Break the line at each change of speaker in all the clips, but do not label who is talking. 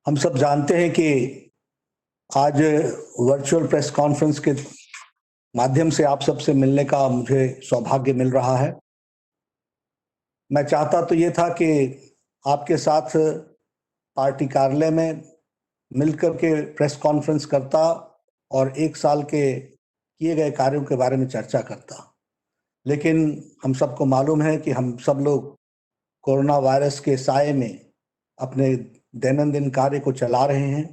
हम सब जानते हैं कि आज वर्चुअल प्रेस कॉन्फ्रेंस के माध्यम से आप सबसे मिलने का मुझे सौभाग्य मिल रहा है। मैं चाहता तो ये था कि आपके साथ पार्टी कार्यालय में मिलकर के प्रेस कॉन्फ्रेंस करता और 1 साल के किए गए कार्यों के बारे में चर्चा करता, लेकिन हम सबको मालूम है कि हम सब लोग कोरोना वायरस के साए में अपने दैनंदिन कार्य को चला रहे हैं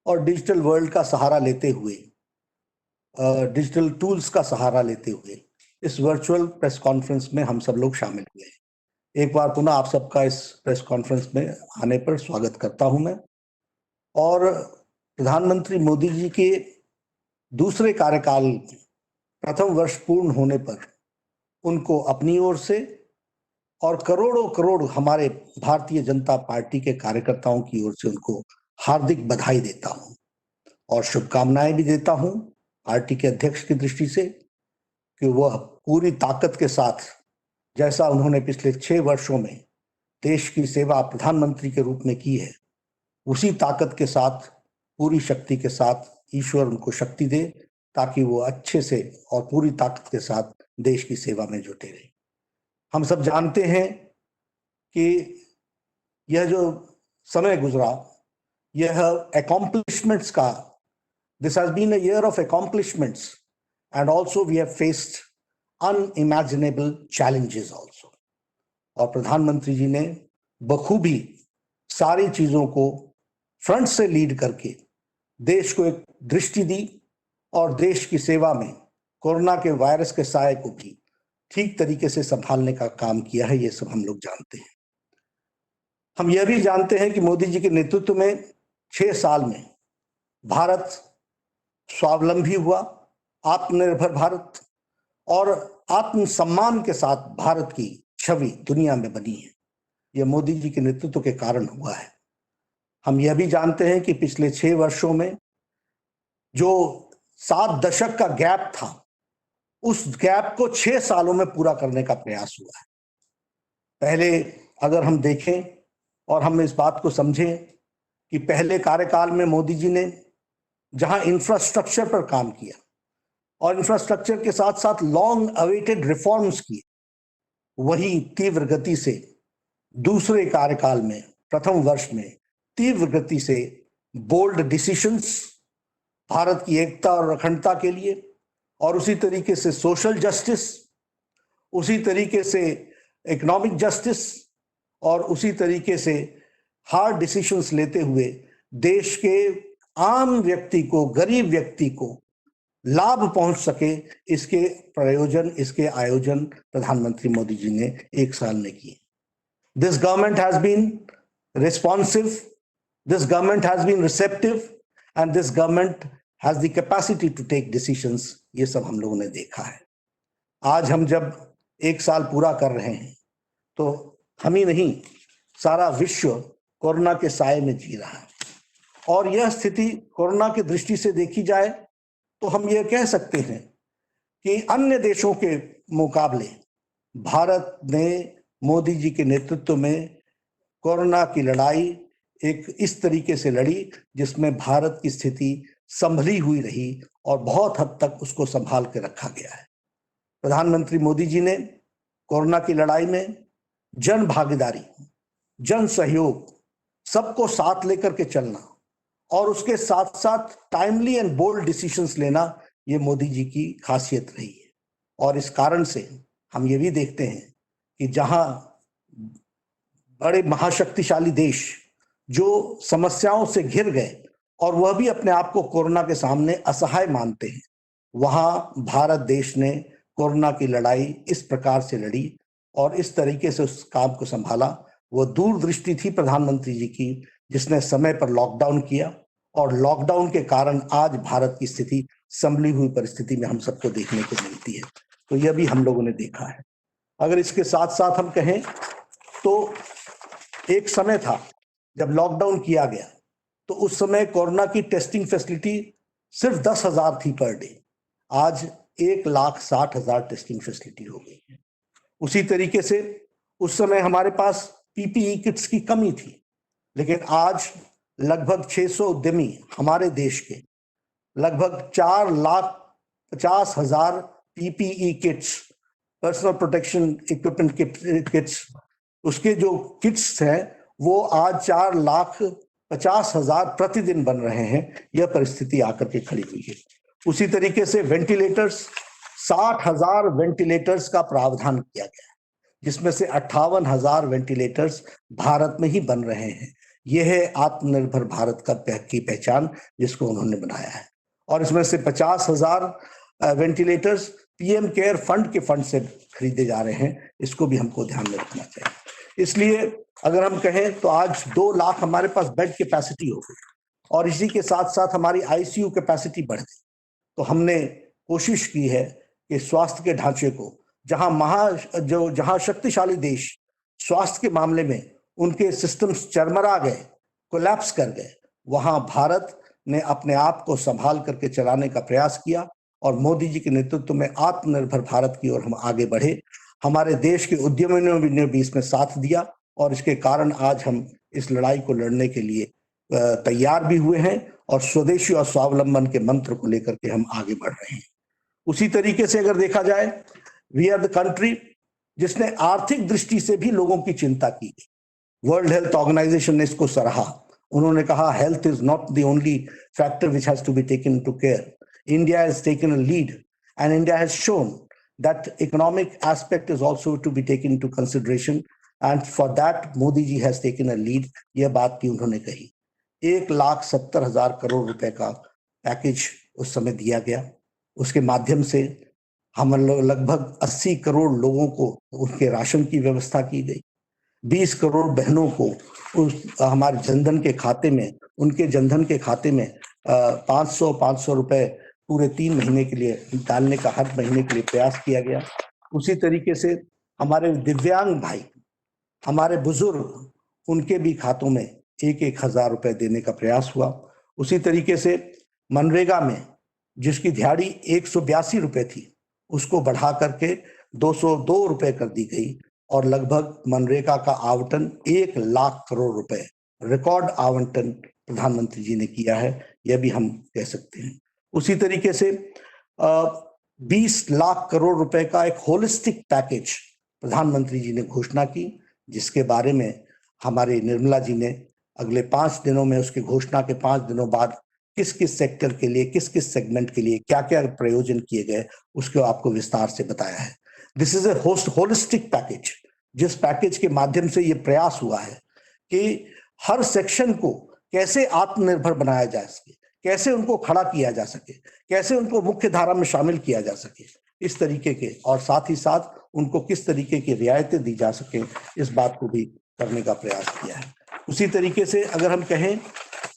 और डिजिटल वर्ल्ड का सहारा लेते हुए, डिजिटल टूल्स का सहारा लेते हुए इस वर्चुअल प्रेस कॉन्फ्रेंस में हम सब लोग शामिल हुए। एक बार पुनः आप सबका इस प्रेस कॉन्फ्रेंस में आने पर स्वागत करता हूं मैं। और प्रधानमंत्री मोदी जी के दूसरे कार्यकाल प्रथम वर्ष पूर्ण होने पर उनको अपनी ओर से और करोड़ों करोड़ हमारे भारतीय जनता पार्टी के कार्यकर्ताओं की ओर से उनको हार्दिक बधाई देता हूं और शुभकामनाएं भी देता हूं पार्टी के अध्यक्ष की दृष्टि से कि वह पूरी ताकत के साथ, जैसा उन्होंने पिछले 6 वर्षों में देश की सेवा प्रधानमंत्री के रूप में की है, उसी ताकत के साथ, पूरी शक्ति के साथ ईश्वर उनको शक्ति दे ताकि वो अच्छे से और पूरी ताकत के साथ देश की सेवा में जुटे रहे। हम सब जानते हैं कि यह जो समय गुजरा, यह अकॉम्प्लिशमेंट्स का, this has been a year of accomplishments and also we have faced unimaginable challenges also. और प्रधानमंत्री जी ने बखूबी सारी चीजों को फ्रंट से लीड करके देश को एक दृष्टि दी और देश की सेवा में कोरोना के वायरस के साए को भी ठीक तरीके से संभालने का काम किया है। ये सब हम लोग जानते हैं। हम यह भी जानते हैं कि मोदी जी के नेतृत्व में 6 साल में भारत स्वावलंबी हुआ, आत्मनिर्भर भारत और आत्मसम्मान के साथ भारत की छवि दुनिया में बनी है। यह मोदी जी के नेतृत्व के कारण हुआ है। हम यह भी जानते हैं कि पिछले 6 वर्षों में जो 7 दशक का गैप था, उस गैप को 6 सालों में पूरा करने का प्रयास हुआ है। पहले अगर हम देखें और हम इस बात को समझें कि पहले कार्यकाल में मोदी जी ने जहां इंफ्रास्ट्रक्चर पर काम किया और इंफ्रास्ट्रक्चर के साथ साथ लॉन्ग अवेटेड रिफॉर्म्स किए, वही तीव्र गति से दूसरे कार्यकाल में प्रथम वर्ष में तीव्र गति से बोल्ड डिसीजंस भारत की एकता और अखंडता के लिए, और उसी तरीके से सोशल जस्टिस, उसी तरीके से इकोनॉमिक जस्टिस और उसी तरीके से हार्ड डिसीजंस लेते हुए देश के आम व्यक्ति को, गरीब व्यक्ति को लाभ पहुंच सके, इसके प्रयोजन, इसके आयोजन प्रधानमंत्री मोदी जी ने 1 साल में किए। This government has been responsive, this government has been receptive and this government has the capacity to take decisions. ये सब हम लोगों ने देखा है। आज हम जब 1 साल पूरा कर रहे हैं तो हम ही नहीं, सारा विश्व कोरोना के साए में जी रहा है। और यह स्थिति कोरोना की दृष्टि से देखी जाए तो हम यह कह सकते हैं कि अन्य देशों के मुकाबले भारत ने मोदी जी के नेतृत्व में कोरोना की लड़ाई एक इस तरीके से लड़ी जिसमें भारत की स्थिति संभली हुई रही और बहुत हद तक उसको संभाल के रखा गया है। प्रधानमंत्री मोदी जी ने कोरोना की लड़ाई में जन भागीदारी, जन सहयोग, सबको साथ लेकर के चलना और उसके साथ साथ टाइमली एंड बोल्ड डिसीजंस लेना, ये मोदी जी की खासियत रही है। और इस कारण से हम ये भी देखते हैं कि जहां बड़े महाशक्तिशाली देश जो समस्याओं से घिर गए और वह भी अपने आप को कोरोना के सामने असहाय मानते हैं, वहां भारत देश ने कोरोना की लड़ाई इस प्रकार से लड़ी और इस तरीके से उस काम को संभाला। वो दूरदृष्टि थी प्रधानमंत्री जी की, जिसने समय पर लॉकडाउन किया और लॉकडाउन के कारण आज भारत की स्थिति संभली हुई परिस्थिति में हम सबको देखने को मिलती है। तो यह भी हम लोगों ने देखा है। अगर इसके साथ साथ हम कहें तो एक समय था जब लॉकडाउन किया गया तो उस समय कोरोना की टेस्टिंग फैसिलिटी सिर्फ 10,000 थी पर डे। आज 1,60,000 टेस्टिंग फैसिलिटी हो गई है। उसी तरीके से उस समय हमारे पास पीपीई किट्स की कमी थी, लेकिन आज लगभग 600 उद्यमी हमारे देश के लगभग 4,50,000 PPE kits, personal protection equipment kits, उसके जो किट्स हैं वो आज 4,50,000 प्रतिदिन बन रहे हैं। यह परिस्थिति आकर के खड़ी हुई है। उसी तरीके से वेंटिलेटर्स, 60,000 वेंटिलेटर्स का प्रावधान किया गया है, जिसमें से 58,000 वेंटिलेटर्स भारत में ही बन रहे हैं। यह है आत्मनिर्भर भारत की पहचान जिसको उन्होंने बनाया है। और इसमें से 50,000 वेंटिलेटर्स पीएम केयर फंड के फंड से खरीदे जा रहे हैं। इसको भी हमको ध्यान में रखना चाहिए। इसलिए अगर हम कहें तो आज 2 लाख हमारे पास बेड कैपेसिटी हो गई और इसी के साथ साथ हमारी आईसीयू कैपेसिटी बढ़ गई। तो हमने कोशिश की है कि स्वास्थ्य के ढांचे को, जहां शक्तिशाली देश स्वास्थ्य के मामले में उनके सिस्टम्स चरमरा गए, कोलैप्स कर गए, वहां भारत ने अपने आप को संभाल करके चलाने का प्रयास किया और मोदी जी के नेतृत्व में आत्मनिर्भर भारत की ओर हम आगे बढ़े। हमारे देश के उद्यमियों ने भी इसमें साथ दिया और इसके कारण आज हम इस लड़ाई को लड़ने के लिए तैयार भी हुए हैं और स्वदेशी और स्वावलंबन के मंत्र को लेकर के हम आगे बढ़ रहे हैं। उसी तरीके से अगर देखा जाए, वी आर द कंट्री जिसने आर्थिक दृष्टि से भी लोगों की चिंता की। वर्ल्ड हेल्थ ऑर्गेनाइजेशन ने इसको सराहा। उन्होंने कहा health is not the only factor which has to be taken into care. India has taken a lead and India has shown that economic aspect is also to be taken into consideration and for that Modi ji has taken a lead। यह बात की उन्होंने कही। 1,70,000 करोड़ रुपए का package उस समय दिया गया। उसके माध्यम से हम लगभग 80 करोड़ लोगों को उनके राशन की व्यवस्था की गई। 20 करोड़ बहनों को हमारे जनधन के खाते में, उनके जनधन के खाते में 500 रुपए पूरे 3 महीने के लिए डालने का हर महीने के लिए प्रयास किया गया। उसी तरीके से हमारे दिव्यांग भाई, हमारे बुजुर्ग, उनके भी खातों में 1,000 रुपए देने का प्रयास हुआ। उसी तरीके से मनरेगा में जिसकी दिहाड़ी 182 रुपए थी, उसको बढ़ा करके 202 रुपए कर दी गई और लगभग मनरेगा का आवंटन 1 लाख करोड़ रुपए, रिकॉर्ड आवंटन प्रधानमंत्री जी ने किया है, यह भी हम कह सकते हैं। उसी तरीके से 20 लाख करोड़ रुपए का एक होलिस्टिक पैकेज प्रधानमंत्री जी ने घोषणा की, जिसके बारे में हमारे निर्मला जी ने अगले 5 दिनों में, उसकी घोषणा के 5 दिनों बाद किस किस सेक्टर के लिए, किस किस सेगमेंट के लिए क्या क्या प्रयोजन किए गए, उसको आपको विस्तार से बताया है। This is a holistic package, जिस पैकेज के माध्यम से ये प्रयास हुआ है कि हर सेक्शन को कैसे आत्मनिर्भर बनाया जा सके, कैसे उनको खड़ा किया जा सके, कैसे उनको मुख्य धारा में शामिल किया जा सके, इस तरीके के, और साथ ही साथ उनको किस तरीके की रियायतें दी जा सके, इस बात को भी करने का प्रयास किया है। उसी तरीके से अगर हम कहें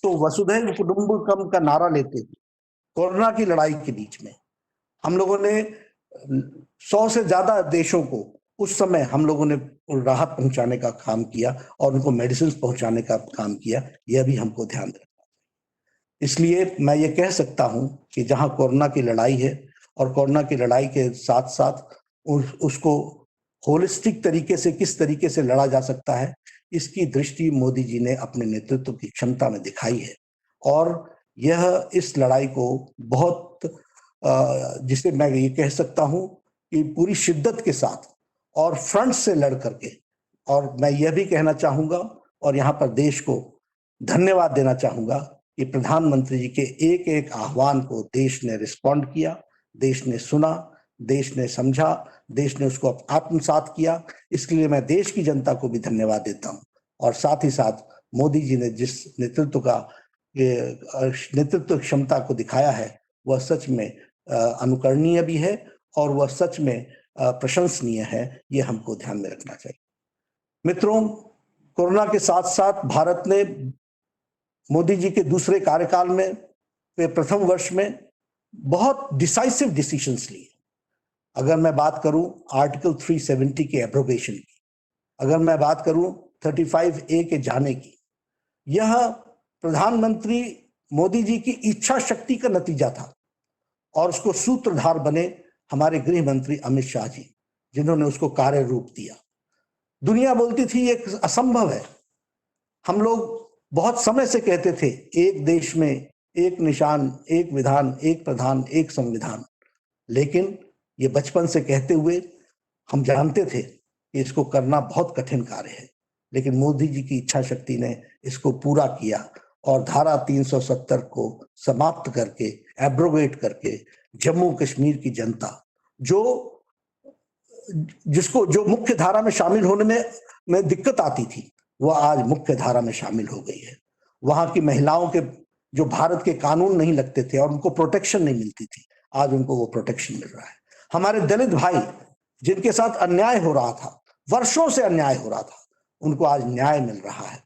तो वसुधैव कुटुंबकम का नारा लेते हुए कोरोना की लड़ाई के बीच में हम लोगों ने 100 से ज्यादा देशों को उस समय हम लोगों ने राहत पहुंचाने का काम किया और उनको मेडिसिन पहुंचाने का काम किया। यह भी हमको ध्यान रखना चाहिए। इसलिए मैं ये कह सकता हूं कि जहां कोरोना की लड़ाई है और कोरोना की लड़ाई के साथ साथ उसको होलिस्टिक तरीके से किस तरीके से लड़ा जा सकता है, इसकी दृष्टि मोदी जी ने अपने नेतृत्व की क्षमता में दिखाई है और यह इस लड़ाई को बहुत जिसे मैं ये कह सकता हूं कि पूरी शिद्दत के साथ और फ्रंट से लड़ करके, और मैं यह भी कहना चाहूंगा और यहाँ पर देश को धन्यवाद देना चाहूंगा कि प्रधानमंत्री जी के एक एक आह्वान को देश ने रिस्पॉन्ड किया, देश ने सुना, देश ने समझा, देश ने उसको आत्मसात किया। इसके लिए मैं देश की जनता को भी धन्यवाद देता हूं और साथ ही साथ मोदी जी ने जिस नेतृत्व क्षमता को दिखाया है वह सच में अनुकरणीय भी है और वह सच में प्रशंसनीय है। यह हमको ध्यान में रखना चाहिए। मित्रों, कोरोना के साथ साथ भारत ने मोदी जी के दूसरे कार्यकाल में, प्रथम वर्ष में बहुत डिसाइसिव डिसीजंस लिए। अगर मैं बात करूं आर्टिकल 370 के एब्रोगेशन की, अगर मैं बात करूं 35A के जाने की, यह प्रधानमंत्री मोदी जी की इच्छा शक्ति का नतीजा था और उसको सूत्रधार बने हमारे गृह मंत्री अमित शाह जी, जिन्होंने उसको कार्य रूप दिया। दुनिया बोलती थी ये असंभव है, हम लोग बहुत समय से कहते थे एक देश में एक निशान, एक विधान, एक प्रधान, एक संविधान। लेकिन ये बचपन से कहते हुए हम जानते थे कि इसको करना बहुत कठिन कार्य है, लेकिन मोदी जी की इच्छा शक्ति ने इसको पूरा किया और धारा 370 को समाप्त करके, एब्रोगेट करके जम्मू कश्मीर की जनता जो मुख्य धारा में शामिल होने में दिक्कत आती थी, वो आज मुख्य धारा में शामिल हो गई है। वहां की महिलाओं के जो भारत के कानून नहीं लगते थे और उनको प्रोटेक्शन नहीं मिलती थी, आज उनको वो प्रोटेक्शन मिल रहा है। हमारे दलित भाई जिनके साथ अन्याय हो रहा था, वर्षों से अन्याय हो रहा था, उनको आज न्याय मिल रहा है।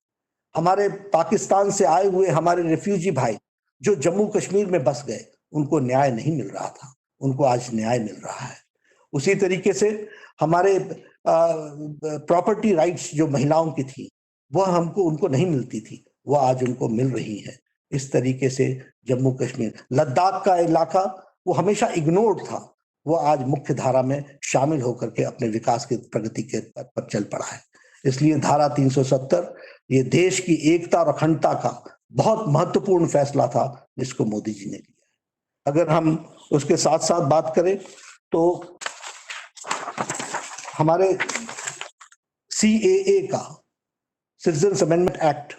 हमारे पाकिस्तान से आए हुए हमारे रेफ्यूजी भाई जो जम्मू कश्मीर में बस गए, उनको न्याय नहीं मिल रहा था, उनको आज न्याय मिल रहा है। उसी तरीके से हमारे प्रॉपर्टी राइट्स जो महिलाओं की थी, वह उनको नहीं मिलती थी, वह आज उनको मिल रही है। इस तरीके से जम्मू कश्मीर, लद्दाख का इलाका वो हमेशा इग्नोर्ड था, वो आज मुख्य धारा में शामिल होकर के अपने विकास की प्रगति के पथ पर चल पड़ा है। इसलिए धारा 370 ये देश की एकता और अखंडता का बहुत महत्वपूर्ण फैसला था जिसको मोदी जी ने लिया। अगर हम उसके साथ साथ बात करें तो हमारे CAA का, सिटीजन्स अमेंडमेंट एक्ट,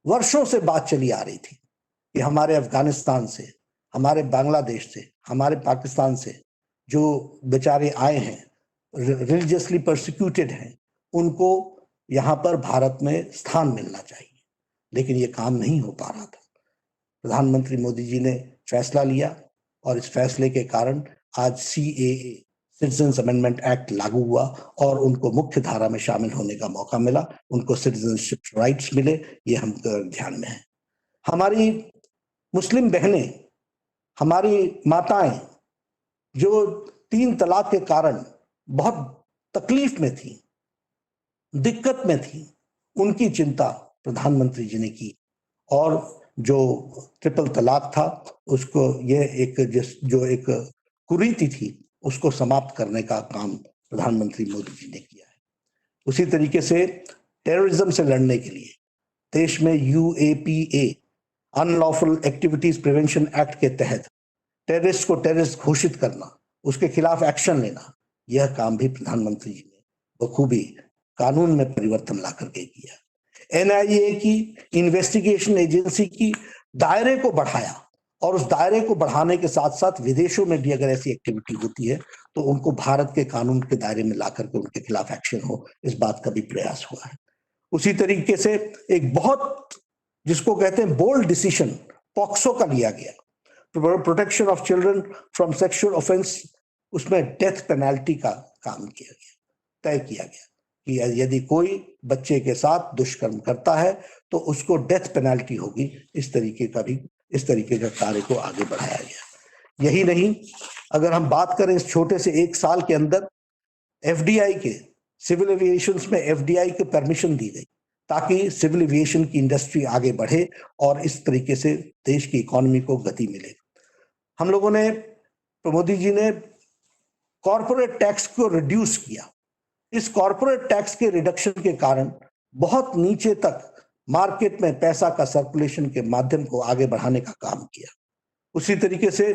वर्षों से बात चली आ रही थी कि हमारे अफगानिस्तान से, हमारे बांग्लादेश से, हमारे पाकिस्तान से जो बेचारे आए हैं, रिलीजियसली परसिक्यूटेड हैं, उनको यहाँ पर भारत में स्थान मिलना चाहिए, लेकिन ये काम नहीं हो पा रहा था। प्रधानमंत्री मोदी जी ने फैसला लिया और इस फैसले के कारण आज CAA, सिटीजन्स अमेंडमेंट एक्ट लागू हुआ और उनको मुख्य धारा में शामिल होने का मौका मिला, उनको सिटीजनशिप राइट्स मिले। ये हम ध्यान में है। हमारी मुस्लिम बहनें, हमारी माताएं जो 3 तलाक के कारण बहुत तकलीफ में थी, दिक्कत में थी, उनकी चिंता प्रधानमंत्री जी ने की और जो ट्रिपल तलाक था उसको, ये एक कुरीति थी, उसको समाप्त करने का काम प्रधानमंत्री मोदी जी ने किया है। उसी तरीके से टेररिज्म से लड़ने के लिए देश में UAPA, unlawful activities prevention act के तहत टेररिस्ट को टेररिस्ट घोषित करना, उसके खिलाफ एक्शन लेना, यह काम भी प्रधानमंत्री जी ने बखूबी कानून में परिवर्तन ला करके किया। NIA की, इन्वेस्टिगेशन एजेंसी की दायरे को बढ़ाया और उस दायरे को बढ़ाने के साथ साथ विदेशों में भी अगर ऐसी एक्टिविटी होती है तो उनको भारत के कानून के दायरे में ला करके उनके खिलाफ एक्शन हो, इस बात का भी प्रयास हुआ है। उसी तरीके से एक बहुत, जिसको कहते हैं बोल्ड डिसीजन, पॉक्सो का लिया गया, protection of children from sexual offence, उसमें डेथ पेनल्टी का काम किया गया, तय किया गया कि यदि कोई बच्चे के साथ दुष्कर्म करता है तो उसको डेथ पेनल्टी होगी। इस तरीके का कार्य को आगे बढ़ाया गया। यही नहीं, अगर हम बात करें इस छोटे से 1 साल के अंदर FDI के, सिविल एविएशन में FDI के परमिशन दी गई ताकि सिविल एविएशन की इंडस्ट्री आगे बढ़े और इस तरीके से देश की इकोनॉमी को गति मिले। हम लोगों ने, मोदी जी ने कॉर्पोरेट टैक्स को रिड्यूस किया। इस कॉर्पोरेट टैक्स के रिडक्शन के कारण बहुत नीचे तक मार्केट में पैसा का सर्कुलेशन के माध्यम को आगे बढ़ाने का काम किया। उसी तरीके से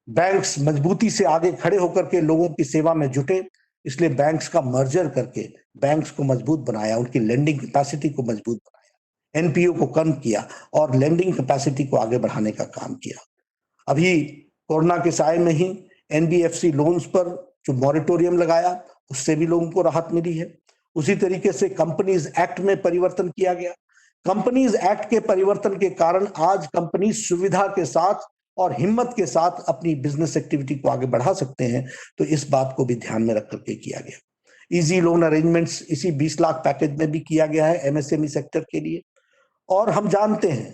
बैंक्स मजबूती से आगे खड़े होकर के लोगों की सेवा में जुटे, इसलिए बैंक्स का मर्जर करके बैंक्स को मजबूत बनाया, उनकी लेंडिंग कैपेसिटी को मजबूत बनाया, NPO को कम किया और लेंडिंग कैपेसिटी को आगे बढ़ाने का काम किया। अभी कोरोना के साए में ही NBFC लोन्स पर जो मॉरिटोरियम लगाया, उससे भी लोगों को राहत मिली है। उसी तरीके से कंपनीज एक्ट में परिवर्तन किया गया। कंपनीज एक्ट के परिवर्तन के कारण आज कंपनी सुविधा के साथ और हिम्मत के साथ अपनी बिजनेस एक्टिविटी को आगे बढ़ा सकते हैं, तो इस बात को भी ध्यान में रख करके किया गया। इजी लोन अरेंजमेंट्स इसी 20 लाख पैकेज में भी किया गया है MSME सेक्टर के लिए। और हम जानते हैं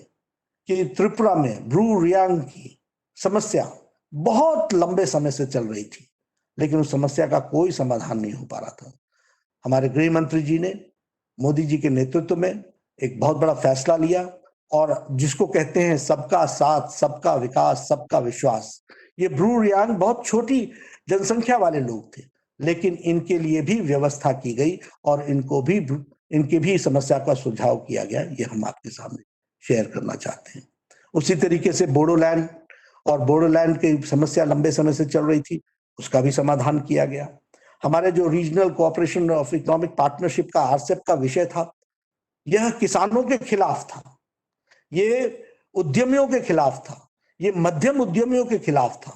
कि त्रिपुरा में ब्रू रियांग की समस्या बहुत लंबे समय से चल रही थी, लेकिन उस समस्या का कोई समाधान नहीं हो पा रहा था। हमारे गृह मंत्री जी ने मोदी जी के नेतृत्व में एक बहुत बड़ा फैसला लिया और जिसको कहते हैं सबका साथ, सबका विकास, सबका विश्वास। ये ब्रू रियांग बहुत छोटी जनसंख्या वाले लोग थे, लेकिन इनके लिए भी व्यवस्था की गई और इनकी भी समस्या का सुझाव किया गया। ये हम आपके सामने शेयर करना चाहते हैं। उसी तरीके से बोडोलैंड और बोडोलैंड की समस्या लंबे समय से चल रही थी, उसका भी समाधान किया गया। हमारे जो regional cooperation of economic partnership का आरसेप का विषय था, यह किसानों के खिलाफ था, ये उद्यमियों के खिलाफ था, ये मध्यम उद्यमियों के खिलाफ था।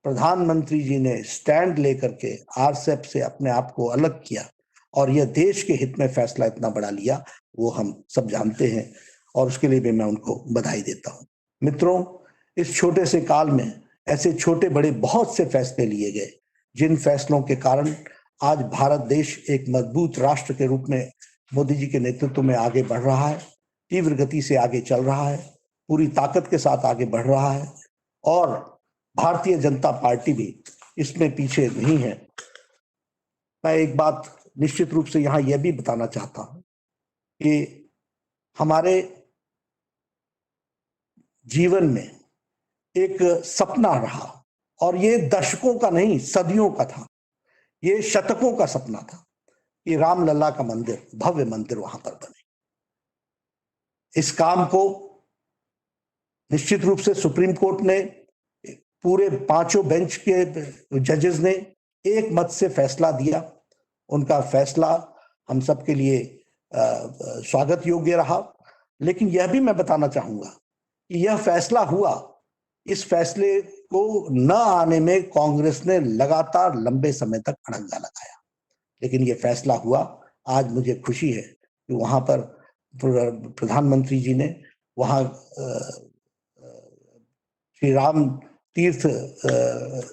प्रधानमंत्री जी ने स्टैंड लेकर के आरसेप से अपने आप को अलग किया और यह देश के हित में फैसला इतना बड़ा लिया, वो हम सब जानते हैं और उसके लिए भी मैं उनको बधाई देता हूं। मित्रों, इस छोटे से काल में ऐसे छोटे बड़े बहुत से फैसले लिए गए, जिन फैसलों के कारण आज भारत देश एक मजबूत राष्ट्र के रूप में मोदी जी के नेतृत्व में आगे बढ़ रहा है, तीव्र गति से आगे चल रहा है, पूरी ताकत के साथ आगे बढ़ रहा है और भारतीय जनता पार्टी भी इसमें पीछे नहीं है। मैं एक बात निश्चित रूप से यहां यह भी बताना चाहता हूं कि हमारे जीवन में एक सपना रहा और ये दशकों का नहीं, सदियों का था, ये शतकों का सपना था कि रामलला का मंदिर, भव्य मंदिर वहां पर बने। इस काम को निश्चित रूप से सुप्रीम कोर्ट ने, पूरे पांचों बेंच के जजेस ने एक मत से फैसला दिया। उनका फैसला हम सबके लिए स्वागत योग्य रहा। लेकिन यह भी मैं बताना चाहूंगा कि यह फैसला हुआ, इस फैसले को न आने में कांग्रेस ने लगातार लंबे समय तक अड़ंगा लगाया, लेकिन यह फैसला हुआ। आज मुझे खुशी है कि वहां पर प्रधानमंत्री जी ने वहां श्री राम तीर्थ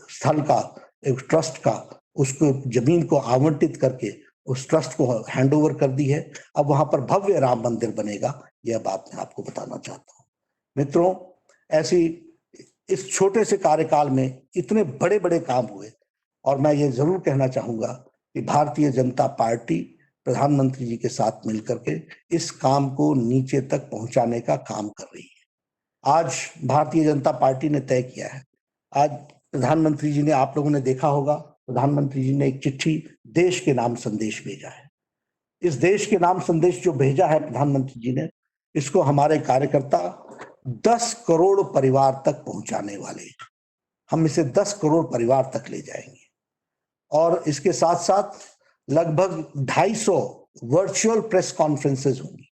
स्थल का एक ट्रस्ट का, उसको जमीन को आवंटित करके उस ट्रस्ट को हैंडओवर कर दी है। अब वहां पर भव्य राम मंदिर बनेगा, यह बात मैं आपको बताना चाहता हूं। मित्रों, ऐसी इस छोटे से कार्यकाल में इतने बड़े बड़े काम हुए और मैं ये जरूर कहना चाहूंगा कि भारतीय जनता पार्टी प्रधानमंत्री जी के साथ मिलकर के इस काम को नीचे तक पहुंचाने का काम कर रही है। आज भारतीय जनता पार्टी ने तय किया है, आज प्रधानमंत्री जी ने, आप लोगों ने देखा होगा, प्रधानमंत्री जी ने एक चिट्ठी देश के नाम संदेश भेजा है। इस देश के नाम संदेश जो भेजा है प्रधानमंत्री जी ने, इसको हमारे कार्यकर्ता 10 करोड़ परिवार तक पहुंचाने वाले हैं। हम इसे 10 करोड़ परिवार तक ले जाएंगे और इसके साथ साथ लगभग 250 वर्चुअल प्रेस कॉन्फ्रेंसेस होंगी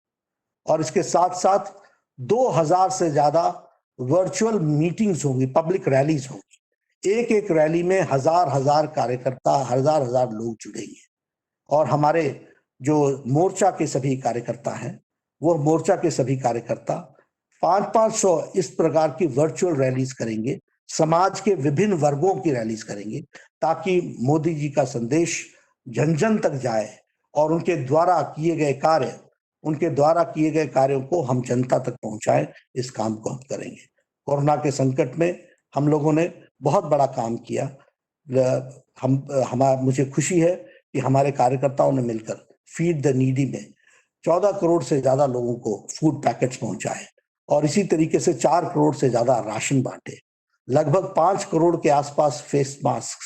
और इसके साथ साथ 2000 से ज्यादा वर्चुअल मीटिंग्स होंगी, पब्लिक रैलीज होंगी। एक एक रैली में हजार हजार कार्यकर्ता, हजार हजार लोग जुड़ेंगे और हमारे जो मोर्चा के सभी कार्यकर्ता हैं, वो मोर्चा के सभी कार्यकर्ता 500-500 इस प्रकार की वर्चुअल रैलीज करेंगे, समाज के विभिन्न वर्गों की रैलीज करेंगे, ताकि मोदी जी का संदेश जन जन तक जाए और उनके द्वारा किए गए कार्यों को हम जनता तक पहुंचाएं। इस काम को हम करेंगे। कोरोना के संकट में हम लोगों ने बहुत बड़ा काम किया। मुझे खुशी है कि हमारे कार्यकर्ताओं ने मिलकर फीड द नीडी में 14 करोड़ से ज्यादा लोगों को फूड पैकेट्स पहुंचाए और इसी तरीके से 4 करोड़ से ज्यादा राशन बांटे। लगभग 5 करोड़ के आसपास फेस मास्क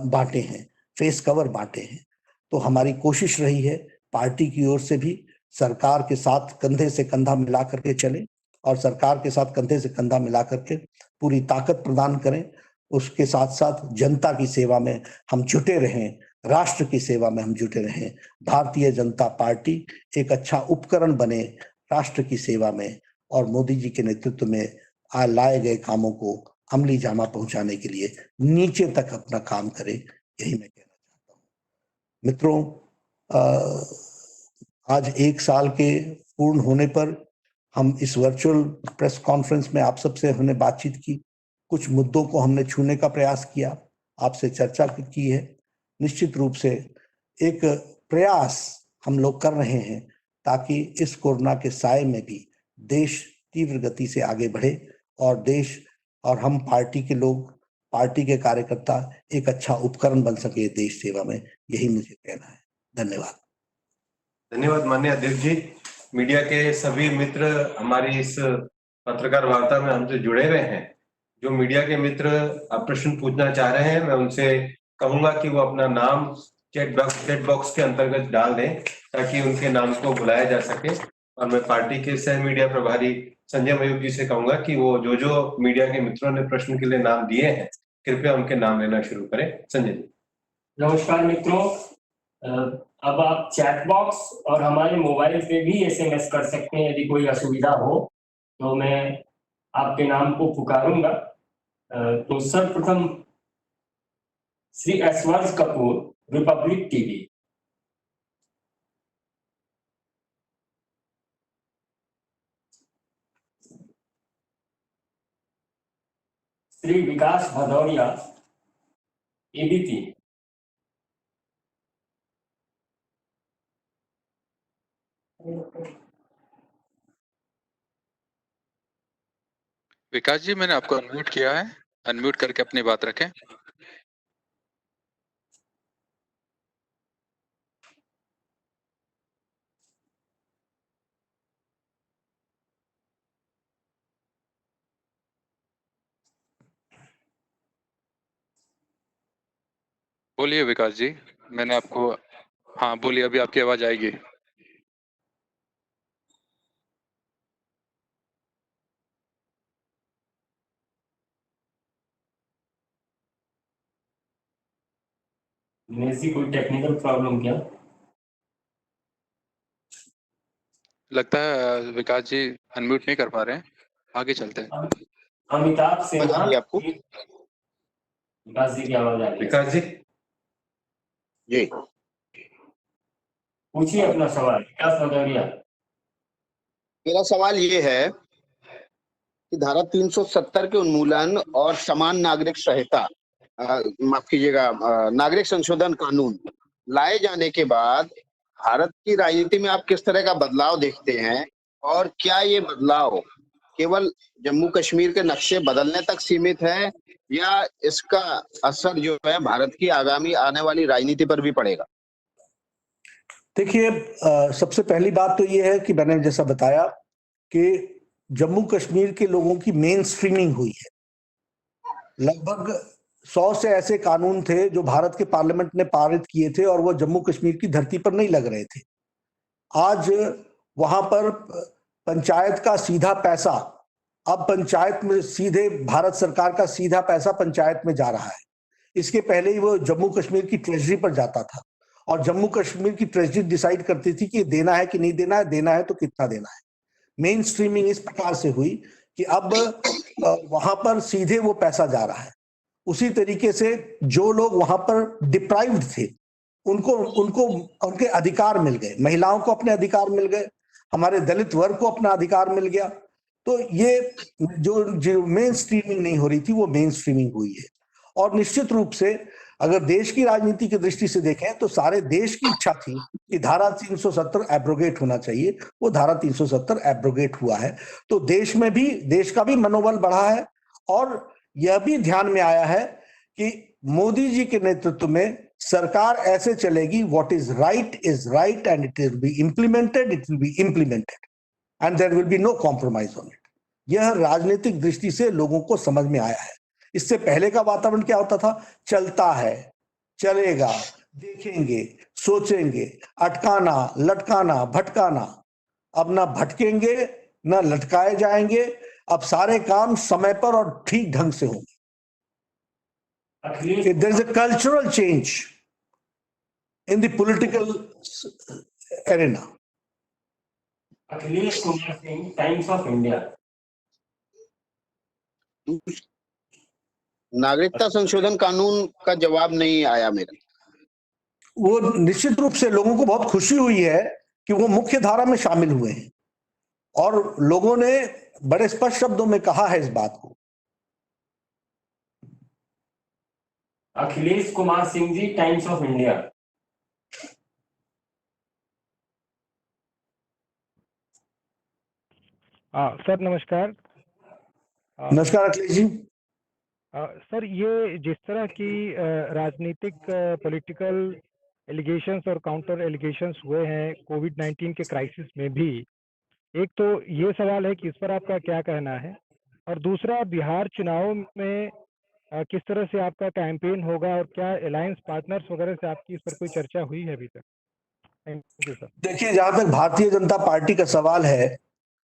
बांटे हैं, फेस कवर बांटे हैं। तो हमारी कोशिश रही है पार्टी की ओर से भी सरकार के साथ कंधे से कंधा मिला करके चले और सरकार के साथ कंधे से कंधा मिला करके पूरी ताकत प्रदान करें। उसके साथ साथ जनता की सेवा में हम जुटे रहें, राष्ट्र की सेवा में हम जुटे रहें। भारतीय जनता पार्टी एक अच्छा उपकरण बने राष्ट्र की सेवा में और मोदी जी के नेतृत्व में लाए गए कामों को अमली जामा पहुंचाने के लिए नीचे तक अपना काम करे, यही मैं कहना चाहता हूँ। मित्रों, आज 1 साल के पूर्ण होने पर हम इस वर्चुअल प्रेस कॉन्फ्रेंस में आप सबसे हमने बातचीत की, कुछ मुद्दों को हमने छूने का प्रयास किया, आपसे चर्चा की है। निश्चित रूप से एक प्रयास हम लोग कर रहे हैं ताकि इस कोरोना के साए में भी देश तीव्र गति से आगे बढ़े और देश और हम पार्टी के लोग, पार्टी के कार्यकर्ता एक अच्छा उपकरण बन सके देश सेवा में, यही मुझे कहना है। धन्यवाद।
धन्यवाद माननीय अध्यक्ष जी। मीडिया के सभी मित्र हमारी इस पत्रकार वार्ता में हमसे जुड़े हुए हैं। जो मीडिया के मित्र प्रश्न पूछना चाह रहे हैं, मैं उनसे कहूंगा कि वो अपना नाम चैट बॉक्स के अंतर्गत डाल दें ताकि उनके नाम को बुलाया जा सके। और मैं पार्टी के सह मीडिया प्रभारी संजय मयूख जी से कहूंगा कि वो जो जो मीडिया के मित्रों ने प्रश्न के लिए नाम दिए हैं, कृपया उनके नाम लेना शुरू करें। संजय जी।
नमस्कार मित्रों, अब आप चैट बॉक्स और हमारे मोबाइल पे भी एसएमएस कर सकते हैं। यदि कोई असुविधा हो तो मैं आपके नाम को पुकारूंगा। तो सर्वप्रथम श्री ऐश्वर्य कपूर, रिपब्लिक टीवी। श्री विकास भदौरिया, एबीपी।
विकास जी, मैंने आपको अनम्यूट किया है, अनम्यूट करके अपनी बात रखें। बोलिए विकास जी, मैंने आपको, हाँ बोलिए, अभी आपकी आवाज आएगी।
ऐसी कोई टेक्निकल प्रॉब्लम क्या?
लगता है विकास जी अनम्यूट नहीं कर पा रहे हैं, आगे चलते हैं।
अमिताभ सिन्हा,
आपको
विकास जी की आवाज आ रही है।
विकास जी
जी
पूछिए अपना सवाल, विकास भदौरिया।
मेरा सवाल ये है कि धारा 370 के उन्मूलन और समान नागरिक संहिता, माफ कीजिएगा, नागरिक संशोधन कानून लाए जाने के बाद भारत की राजनीति में आप किस तरह का बदलाव देखते हैं, और क्या ये बदलाव केवल जम्मू कश्मीर के नक्शे बदलने तक सीमित है, या इसका असर जो है भारत की आगामी आने वाली राजनीति पर भी पड़ेगा?
देखिए, सबसे पहली बात तो ये है कि मैंने जैसा बताया कि जम्मू कश्मीर के लोगों की मेन स्ट्रीमिंग हुई है। लगभग 100 से ऐसे कानून थे जो भारत के पार्लियामेंट ने पारित किए थे और वो जम्मू कश्मीर की धरती पर नहीं लग रहे थे। आज वहां पर पंचायत का सीधा पैसा, अब पंचायत में सीधे भारत सरकार का सीधा पैसा पंचायत में जा रहा है। इसके पहले ही वो जम्मू कश्मीर की ट्रेजरी पर जाता था और जम्मू कश्मीर की ट्रेजरी डिसाइड करती थी कि देना है कि नहीं देना है, देना है तो कितना देना है। मेन स्ट्रीमिंग इस प्रकार से हुई कि अब वहां पर सीधे वो पैसा जा रहा है। उसी तरीके से जो लोग वहां पर डिप्राइव्ड थे उनको उनको उनके अधिकार मिल गए, महिलाओं को अपने अधिकार मिल गए, हमारे दलित वर्ग को अपना अधिकार मिल गया। तो ये जो मेन स्ट्रीमिंग नहीं हो रही थी वो मेन स्ट्रीमिंग हुई है। और निश्चित रूप से अगर देश की राजनीति की दृष्टि से देखें तो सारे देश की इच्छा थी कि धारा 370 एब्रोगेट होना चाहिए। वो धारा 370 एब्रोगेट हुआ है तो देश में भी, देश का भी मनोबल बढ़ा है और यह भी ध्यान में आया है कि मोदी जी के नेतृत्व में सरकार ऐसे चलेगी, what is right and it will be implemented, and there will be no compromise on it. यह राजनीतिक दृष्टि से लोगों को समझ में आया है। इससे पहले का वातावरण क्या होता था? चलता है, चलेगा, देखेंगे, सोचेंगे, अटकाना, लटकाना, भटकाना। अब ना भटकेंगे ना लटकाए जाएंगे, अब सारे काम समय पर और ठीक ढंग से होंगे। There is a cultural change in the political arena.
Akhilesh Kumar Singh, Times of India.
नागरिकता संशोधन कानून का जवाब नहीं आया मेरा।
वो निश्चित रूप से लोगों को बहुत खुशी हुई है कि वो मुख्य धारा में शामिल हुए हैं और लोगों ने बड़े स्पष्ट शब्दों में कहा है इस बात को।
Akhilesh Kumar Singh ji, times of India.
Sir नमस्कार।
नमस्कार अखिलेश जी।
सर, ये जिस तरह की राजनीतिक पॉलिटिकल एलिगेशंस और काउंटर एलिगेशंस हुए हैं कोविड-19 के क्राइसिस में भी, एक तो ये सवाल है कि इस पर आपका क्या कहना है, और दूसरा बिहार चुनाव में किस तरह से आपका कैंपेन होगा और क्या अलायंस पार्टनर्स वगैरह से आपकी इस पर कोई चर्चा हुई है अभी तक? Thank you sir.
देखिए, जहां तक भारतीय जनता पार्टी का सवाल है,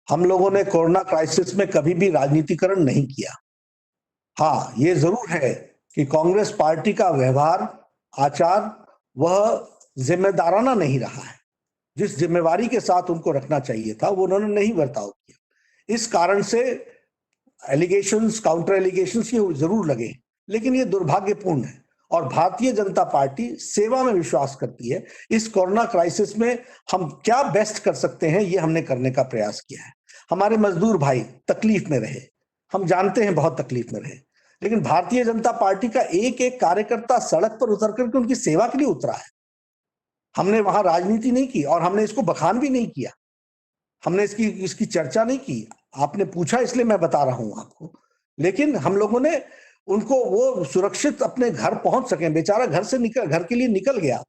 हम लोगों ने कोरोना क्राइसिस में कभी भी राजनीतिकरण नहीं किया। हाँ, ये जरूर है कि कांग्रेस पार्टी का व्यवहार, आचार, वह जिम्मेदाराना नहीं रहा है। जिस जिम्मेवारी के साथ उनको रखना चाहिए था, वो उन्होंने नहीं बर्ताव किया। इस कारण से एलिगेशंस, काउंटर एलिगेशंस ये जरूर लगे, लेकिन ये दुर्भाग्यपूर्ण है। और भारतीय जनता पार्टी सेवा में विश्वास करती है। इस कोरोना क्राइसिस में हम क्या बेस्ट कर सकते हैं, ये हमने करने का प्रयास किया है। हमारे मजदूर भाई तकलीफ में रहे, हम जानते हैं बहुत तकलीफ में रहे, लेकिन भारतीय जनता पार्टी का एक एक कार्यकर्ता सड़क पर उतर करके उनकी सेवा के लिए उतरा है। हमने वहां राजनीति नहीं की और हमने इसको बखान भी नहीं किया। हमने इसकी चर्चा नहीं की। आपने पूछा इसलिए मैं बता रहा हूं आपको। लेकिन हम लोगों ने उनको वो सुरक्षित अपने घर पहुंच सके। बेचारा घर के लिए निकल गया,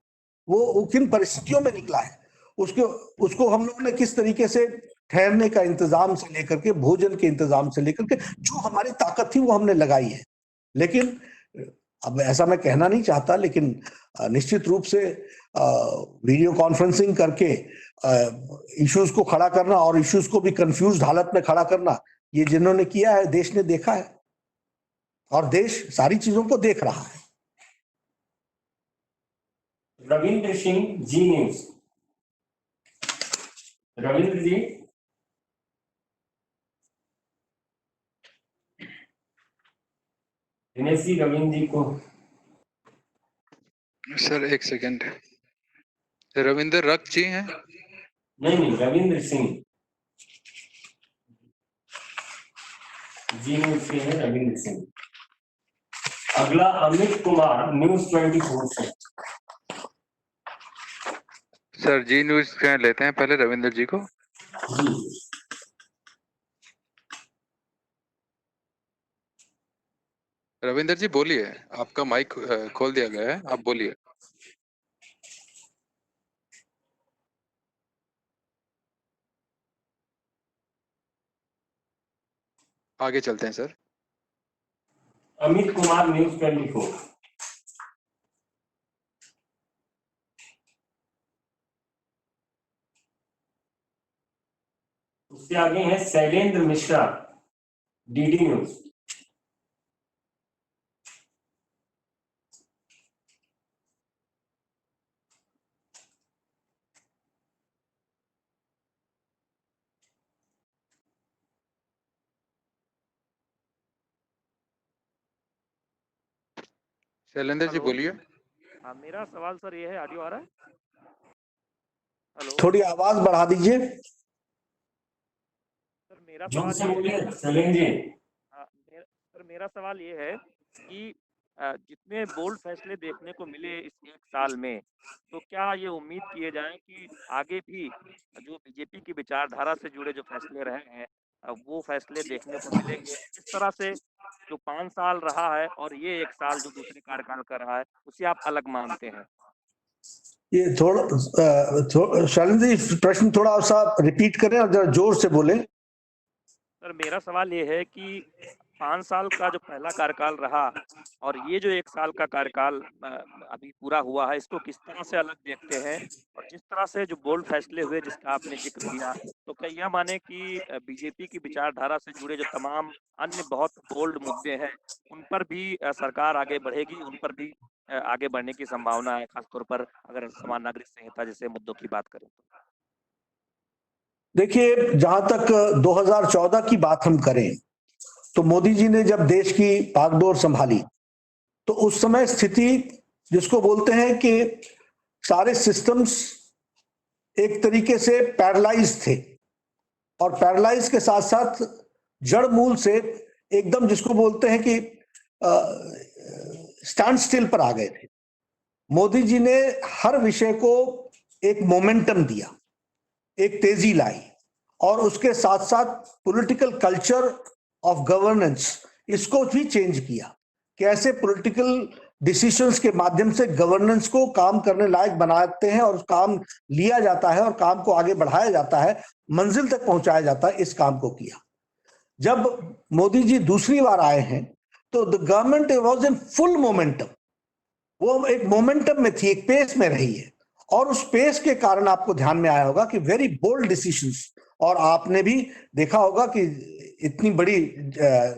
वो किन परिस्थितियों में निकला है, उसको हम लोगों ने किस तरीके से ठहरने का इंतजाम से लेकर के, भोजन के इंतजाम से लेकर के, जो हमारी ताकत थी वो हमने लगाई है। लेकिन अब ऐसा मैं कहना नहीं चाहता, लेकिन निश्चित रूप से वीडियो कॉन्फ्रेंसिंग करके इश्यूज को खड़ा करना और इश्यूज को भी कंफ्यूज्ड हालत में खड़ा करना, ये जिन्होंने किया है देश ने देखा है और देश सारी चीजों को देख रहा है।
Ravindra Singh, Zee news. रविंद्र जी। दिनेश जी, रविंद्र जी को।
सर एक सेकंड, रविंद्र रख जी हैं?
नहीं, रविंद्र सिंह जी न्यूज से है, रविंद्र सिंह। अगला अमित कुमार, न्यूज 24 से।
सर जी न्यूज से लेते हैं पहले रविंद्र जी को।
जी।
रविंद्र जी बोलिए, आपका माइक खोल दिया गया है, आप बोलिए। आगे चलते हैं सर।
अमित कुमार, न्यूज 24। उससे आगे हैं शैलेंद्र मिश्रा, डीडी न्यूज।
शैलेंद्र जी बोलिए।
हाँ, मेरा सवाल सर ये है, ऑडियो आ रहा है? हेलो
थोड़ी आवाज बढ़ा दीजिए।
सर, मेरा
जोर
सवाल
से
ये
बोलिए शैलेंद्र जी।
हाँ, सर मेरा सवाल ये है कि जितने बोल्ड फैसले देखने को मिले इस एक साल में, तो क्या ये उम्मीद किए जाए कि आगे भी जो बीजेपी की विचारधारा से जुड़े जो फैसले रहे हैं वो फैसले देखने को मिलेंगे? इस तरह से जो 5 साल रहा है और ये 1 साल जो दूसरे कार्यकाल का रहा है, उसे आप अलग मानते हैं?
ये शैलेंद्र जी, प्रश्न थोड़ा सा रिपीट करें और जरा जोर से बोलें।
सर मेरा सवाल ये है कि 5 साल का जो पहला कार्यकाल रहा और ये जो 1 साल का कार्यकाल अभी पूरा हुआ है, इसको किस तरह से अलग देखते हैं? और जिस तरह से जो बोल्ड फैसले हुए जिसका आपने जिक्र किया, तो क्या यह माने कि बीजेपी की विचारधारा से जुड़े जो तमाम अन्य बहुत बोल्ड मुद्दे हैं, उन पर भी सरकार आगे बढ़ेगी, उन पर भी आगे बढ़ने की संभावना है, खासतौर पर अगर समान नागरिक संहिता जैसे मुद्दों की बात करें तो?
देखिए, जहां तक 2014 की बात हम करें, तो मोदी जी ने जब देश की बागडोर संभाली, तो उस समय स्थिति जिसको बोलते हैं कि सारे सिस्टम्स एक तरीके से पैरालाइज थे, और पैरालाइज के साथ साथ जड़ मूल से एकदम जिसको बोलते हैं कि स्टैंड स्टिल पर आ गए थे। मोदी जी ने हर विषय को एक मोमेंटम दिया, एक तेजी लाई, और उसके साथ साथ पॉलिटिकल कल्चर ऑफ गवर्नेंस इसको भी चेंज किया। कैसे पॉलिटिकल डिसीजंस के माध्यम से गवर्नेंस को काम करने लायक बनाते हैं और काम लिया जाता है और काम को आगे बढ़ाया जाता है, मंजिल तक पहुंचाया जाता है, इस काम को किया। जब मोदी जी दूसरी बार आए हैं, तो the government was in full momentum. वो एक मोमेंटम में थी, एक पेस में रही है, और उस पेस के कारण आपको ध्यान में आया होगा कि वेरी बोल्ड डिसीजंस, और आपने भी देखा होगा कि इतनी बड़ी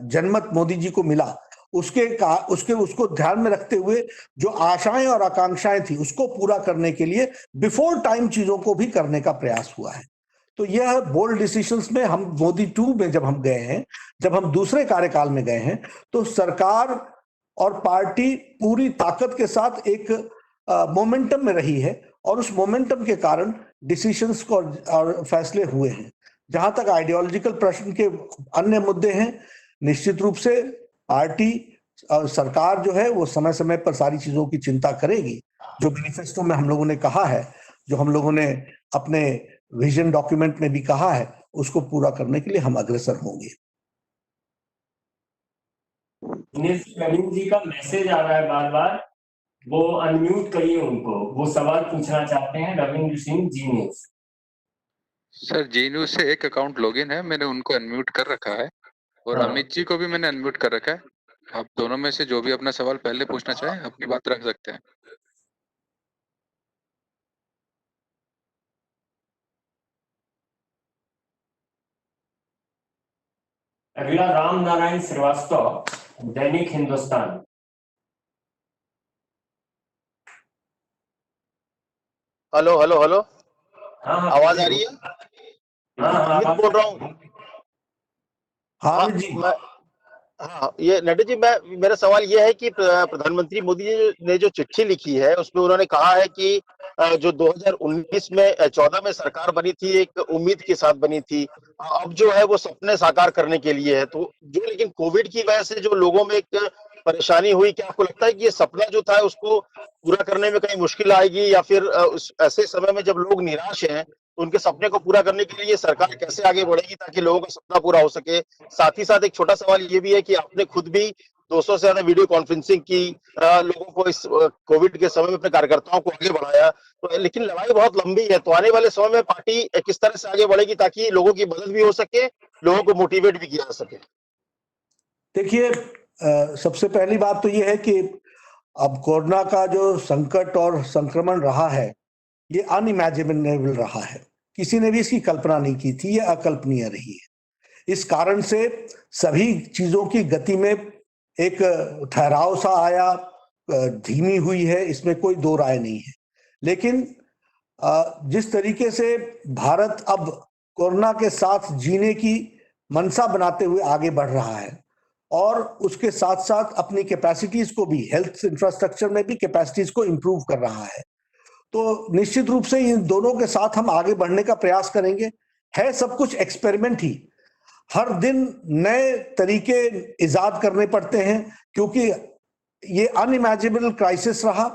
जनमत मोदी जी को मिला, उसको ध्यान में रखते हुए जो आशाएं और आकांक्षाएं थी उसको पूरा करने के लिए बिफोर टाइम चीजों को भी करने का प्रयास हुआ है। तो यह बोल्ड डिसीजंस में हम मोदी 2 में जब हम गए हैं, जब हम दूसरे कार्यकाल में गए हैं, तो सरकार और पार्टी पूरी ताकत के साथ एक मोमेंटम में रही है, और उस मोमेंटम के कारण डिसीजंस को और फैसले हुए हैं। जहां तक आइडियोलॉजिकल प्रश्न के अन्य मुद्दे हैं, निश्चित रूप से पार्टी और सरकार जो है वो समय समय पर सारी चीजों की चिंता करेगी। जो मैनिफेस्टो में हम लोगों ने कहा है, जो हम लोगों ने अपने विजन डॉक्यूमेंट में भी कहा है, उसको पूरा करने के लिए हम अग्रसर होंगे।
नवीन जी का मैसेज आ रहा है बार बार, वो अनम्यूट करिए उनको, वो सवाल पूछना चाहते हैं। रविंद्र सिंह जी ने।
सर जी न्यूज से एक अकाउंट लॉगिन है, मैंने उनको अनम्यूट कर रखा है, और
हाँ।
अमित जी को भी मैंने अनम्यूट कर रखा है। आप दोनों में से जो भी अपना सवाल पहले पूछना चाहें अपनी बात रख सकते हैं।
अगला राम नारायण श्रीवास्तव, दैनिक हिंदुस्तान।
हेलो हेलो हेलो,
हाँ,
आवाज आ रही है?
हाँ,
अमित बोल रहा हूँ।
हाँ जी।
हाँ, ये नड्डा जी, मेरा सवाल ये है कि प्रधानमंत्री मोदी जी ने जो चिट्ठी लिखी है उसमें उन्होंने कहा है कि जो 2019 में 14 में सरकार बनी थी एक उम्मीद के साथ बनी थी, अब जो है वो सपने साकार करने के लिए है। तो जो लेकिन कोविड की वजह से जो लोगों में एक परेशानी हुई, क्या आपको लगता है कि ये सपना जो था उसको पूरा करने में कहीं मुश्किल आएगी, या फिर उस ऐसे समय में जब लोग निराश हैं तो उनके सपने को पूरा करने के लिए ये सरकार कैसे आगे बढ़ेगी ताकि लोगों का सपना पूरा हो सके? साथ ही साथ एक छोटा सवाल ये भी है कि आपने खुद भी 200 से ज्यादा वीडियो कॉन्फ्रेंसिंग की, लोगों को इस कोविड के समय में अपने कार्यकर्ताओं को आगे बढ़ाया, तो लेकिन लड़ाई बहुत लंबी है। तो आने वाले समय में पार्टी किस तरह से आगे बढ़ेगी ताकि लोगों की मदद भी हो सके, लोगों को मोटिवेट भी किया जा सके?
देखिए, सबसे पहली बात तो ये है कि अब कोरोना का जो संकट और संक्रमण रहा है, ये अनइमेजिनेबल रहा है। किसी ने भी इसकी कल्पना नहीं की थी, ये अकल्पनीय रही है। इस कारण से सभी चीजों की गति में एक ठहराव सा आया, धीमी हुई है, इसमें कोई दो राय नहीं है। लेकिन जिस तरीके से भारत अब कोरोना के साथ जीने की मंशा बनाते हुए आगे बढ़ रहा है, और उसके साथ साथ अपनी कैपेसिटीज को भी, हेल्थ इंफ्रास्ट्रक्चर में भी कैपेसिटीज को इंप्रूव कर रहा है, तो निश्चित रूप से इन दोनों के साथ हम आगे बढ़ने का प्रयास करेंगे। है सब कुछ एक्सपेरिमेंट ही, हर दिन नए तरीके इजाद करने पड़ते हैं, क्योंकि ये अनइमेजिनेबल क्राइसिस रहा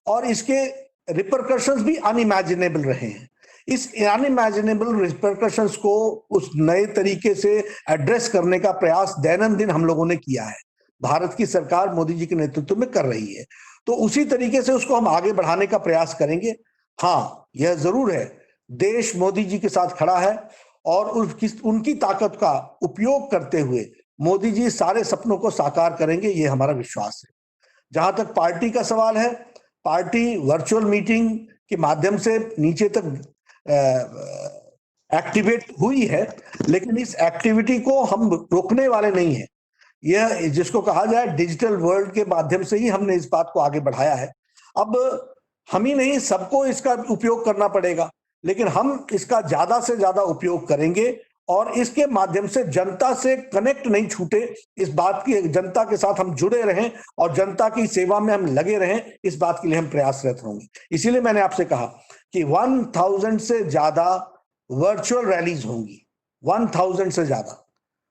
और इसके रिपरकशंस भी अनइमेजिनेबल रहे हैं। इस अनइमेजिनेबल रिपरकशंस को उस नए तरीके से एड्रेस करने का प्रयास दैनंदिन हम लोगों ने किया है, भारत की सरकार मोदी जी के नेतृत्व में कर रही है, तो उसी तरीके से उसको हम आगे बढ़ाने का प्रयास करेंगे। हाँ, यह जरूर है, देश मोदी जी के साथ खड़ा है, और उनकी ताकत का उपयोग करते हुए मोदी जी सारे सपनों को साकार करेंगे, ये हमारा विश्वास है। जहां तक पार्टी का सवाल है, पार्टी वर्चुअल मीटिंग के माध्यम से नीचे तक एक्टिवेट हुई है, लेकिन इस एक्टिविटी को हम रोकने वाले नहीं है। यह जिसको कहा जाए डिजिटल वर्ल्ड के माध्यम से ही हमने इस बात को आगे बढ़ाया है। अब हम ही नहीं, सबको इसका उपयोग करना पड़ेगा, लेकिन हम इसका ज्यादा से ज्यादा उपयोग करेंगे, और इसके माध्यम से जनता से कनेक्ट नहीं छूटे, इस बात की जनता के साथ हम जुड़े रहें और जनता की सेवा में हम लगे रहें, इस बात के लिए हम प्रयासरत होंगे। इसीलिए मैंने आपसे कहा कि 1000 से ज्यादा वर्चुअल रैलीज होंगी, 1000 से ज्यादा,